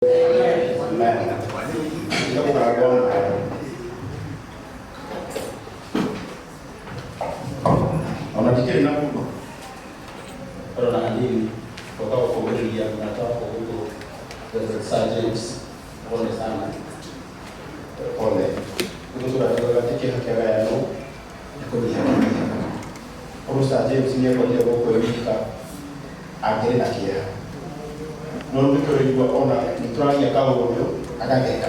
Unafikiri na Mungu pero na hadini kwa kuvumilia mnatoa huko the sergeants pole sana pole ndio tunataka katika haki ya yao kwa hiyo sergeants ni kwa hiyo kwa wika agere na kia no ndio ona nitwali ya kawo ndio akageka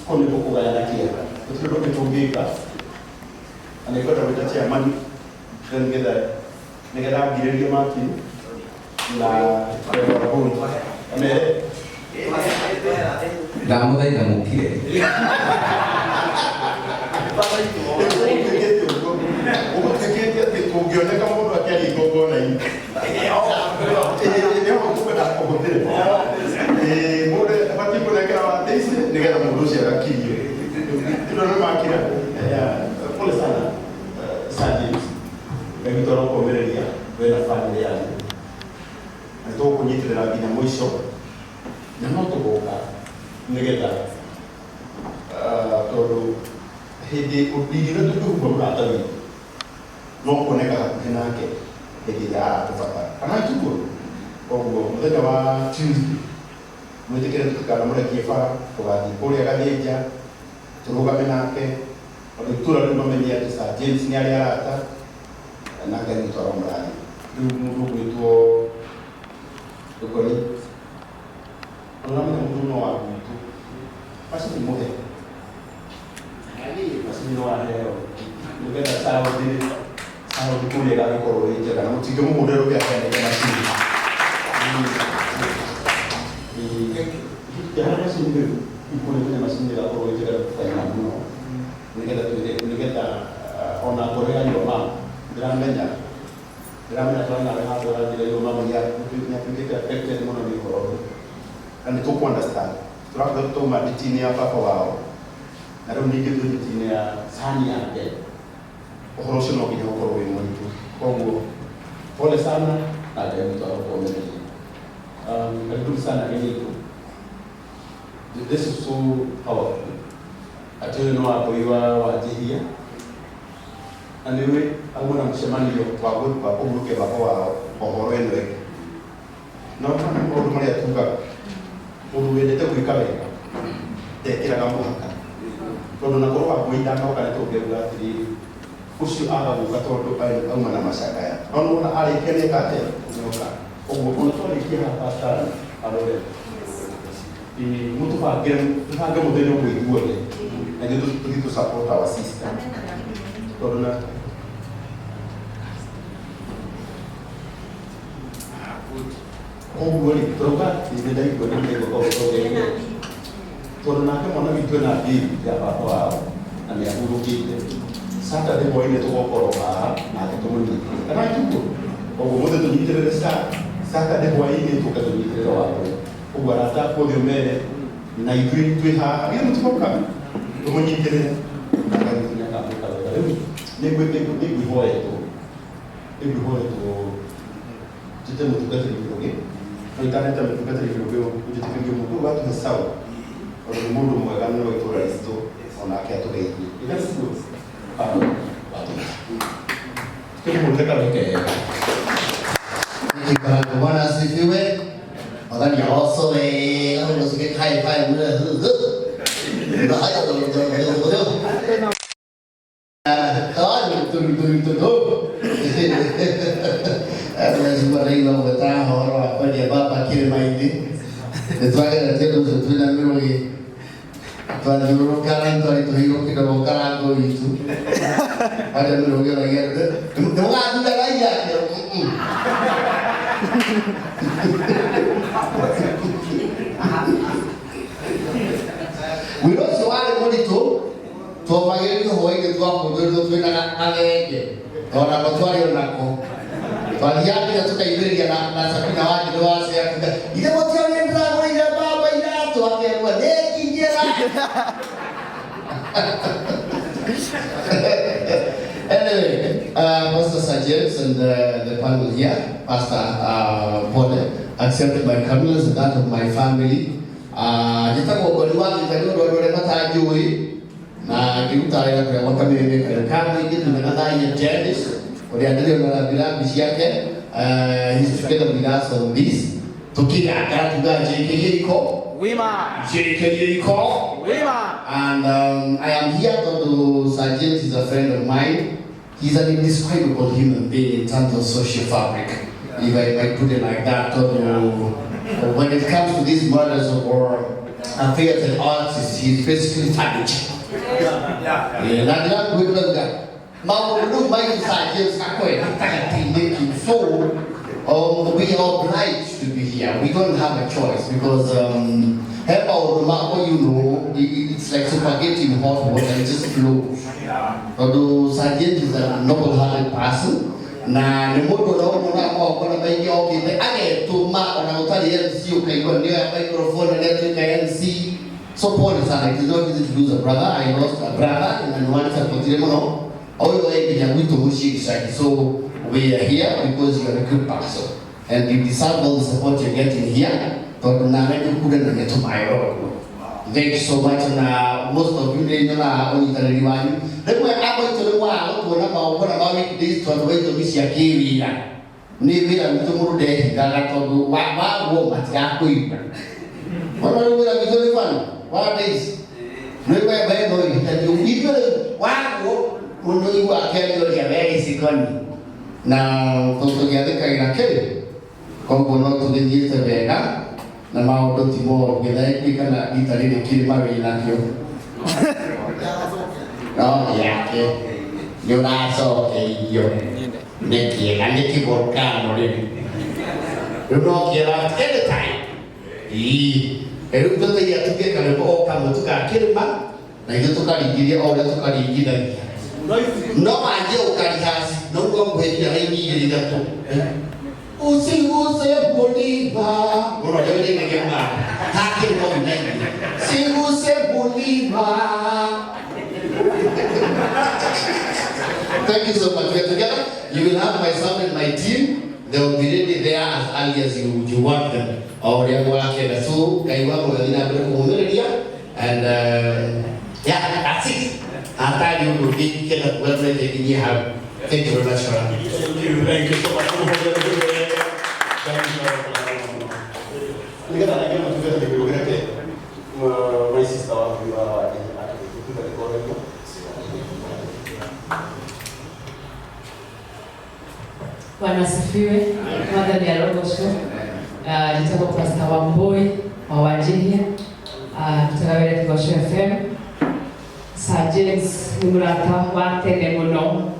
kwa ndio kugaya na kia ndio kutumika anaikuwa tabitatia amani nigera ngirĩrie maki na bũrũri amere ndamũthaitha mũkire ũgũtĩkĩtie atĩ kũngĩoneka mũndũ akĩaria igongona-inĩ nĩho kũmenda kũhũthĩre mũndũ abatiĩ kũnengera watĩ ici nĩgetha mũndũ ũcio agakirio tondũ nĩ makira pole sana sergeants Megitoro komereria wena family yangu. Ndio kunyitirira nginya mwisho. Na no tugoka nigetha tondu hindi udigire tukuhumba murata witu. No kuoneka hakuhi nake hindi ya tubata. Kana tuko oguo muthenya wa Tuesday mwitikire tukana murekie bara tugathii kuria gathĩnja turugame nake tura rumamenyia ati sergeants ni aria arata na gari twara murani ndu gwitwo ukoni ona mundu no wa gwitu basi ni muhe basi ni no wa leo nigenda sawa kule gari ko ije kana mutige mu mudero ya kana ya mashini ya hana singe ikule kwenye mashini la ko ije kana muno nigenda ona korea yo mama Dramenya tuana hapo wale leo mama ya kupika affected mwana ni corona. And to understand. Tunataka kutoma ditini hapa kwa wao. Na ndio nige tu ditini ya sani yake. Okorosho no kinyo kwa wewe mtu. Kongo. Pole sana na leo mtu anakuomelea. Karibu sana Eniko. This is so powerful. Atoe no hapo iwa wajihia. Andiwe aguna mshemanio kwa kuruke bako wao ohoro enwe no kana mundu maria tuga mundu wendete gwika wega tekira gamuhaka tondu na korwa kuida no kana tugeuga atiri ucio aga guka tondu auma na macakaya no na ari kene kate nyoka oguo kuna twarikia hapa sana arore mutu tupage muthenya gwithuothe na ndio tuthi tu support our sister tondu na oguo ni troka nĩndenda igua nĩndegũkorwo tondũ nake mwana witũ na bibi ya baba wao na nĩahurũkĩte Saturday hwaĩ-inĩ tũgokorwo haha nake tũmũnyitĩrĩre kana tuguo oguo mũthĩ tũnyitĩrĩre Saturday hwaĩ-inĩ tũke tũnyitĩrĩre wake ũguo arata kũthĩ ũmere na ithuĩ twĩ haha githĩ mũtikoka tũmũnyitĩrĩre nakagĩtũnyakamũka wega rĩu nĩngwĩhoetwo tute mutungatĩri mũrũgĩ tũitanĩte mũtungatĩri mũrũgĩ ũnjĩtĩkĩrie mũndũ watuhe sawa tondũ nĩ mũndũ mwega no itũra ritũ onake atũgeithie igaciguo tukĩmũtheka weke Bwana asifiwe. Wakati also wega unasikia high five mna ndio haya ndio Sebenarnya kalau kita orang apa dia bapa kirim ini, itu aja nanti tu sudah memang tuan juru kanan tuan itu hidup kita mau kanan tu itu, ada juru lagi ada, tengok ada lagi ya. Wiro soal itu, tuan panggil itu hoi itu aku dulu tu nak angge, orang bertuari orang aku. Waliapi na tukaibiria na Sabina waje ndo wase ya kuda. Ile wote walienda kwa ile baba ila tu akiwa neki njera. Anyway, Pastor Sajid and the panel here, Pastor Paul accepted my condolence and that of my family. Njĩtagwo Ngori wa Gĩtari, ũndũ andũ arĩa matanjũĩ, na ngĩrutarĩra kũrĩa Mwakamĩrĩme Karekamo ingĩtũmena Thaiya Janice ũrĩa ndĩrĩona birambi ciake. He's together with us on this. Tukigakara tuga JK Yeriko. JK Yeriko. And I am here to Sir James is a friend of mine. He's an indescribable human being in terms of social fabric, if I might put it like that. When it comes to these matters of our affairs and arts, he's basically savage. We are obliged to be here. We don't have a choice because it's like spaghetti in hot water, it just flows. Although Sergeant is a noble-hearted person, na ni mundu na kona baingi okite agetuma ona utari MC ukaigua microphone na MC. So pole sana, it is not easy to lose a brother. I lost a brother and one sapotire muno oyo eginya gwitu mushikishaki. So we are here because you are a good person and you deserve all the support you're getting here. Tondu na kuda na netumayo. Thank you so much, and most of you know only the Riwani. Then we're able to know what about this to avoid the Missia Kiri. Maybe I'm to move there, that to do what woman, Yaku. What are we going to do? What is? Remember, that you people, what would you are carrying your very second? Now, to together, can I kill it? Come to the years of Vega. Na maũndũ ti moru gĩthaĩki kana gĩtarĩ nĩkĩrĩ mawĩ nakĩo no yake nĩ ũracokeirio nĩ kĩega nĩ kĩvolcano rĩu no kĩera anytime rĩu tũthaia tuge karĩmũ o kamwe tũgakĩrĩma na ithuĩ tũkaringithia o ũrĩa tũkaringithagia no anjie ũkarihasi no ngomũhĩria raini igĩrĩ ithatũ Usiguse Bolívar. Usiguse Bolívar. Thank you so much. We are together. You will have myself and my team. They will be ready there as early as you want them. So, and yeah, that's it. After you will be whatever you have. Thank you very much for that. Thank you so much. My sister Bwana asifiwe. Kwanza ni Arogosho. Nitako Pastor Wamboi wa Wajia. Kutoka Wele Kigosho FM. Sir James ni murata wa tene muno.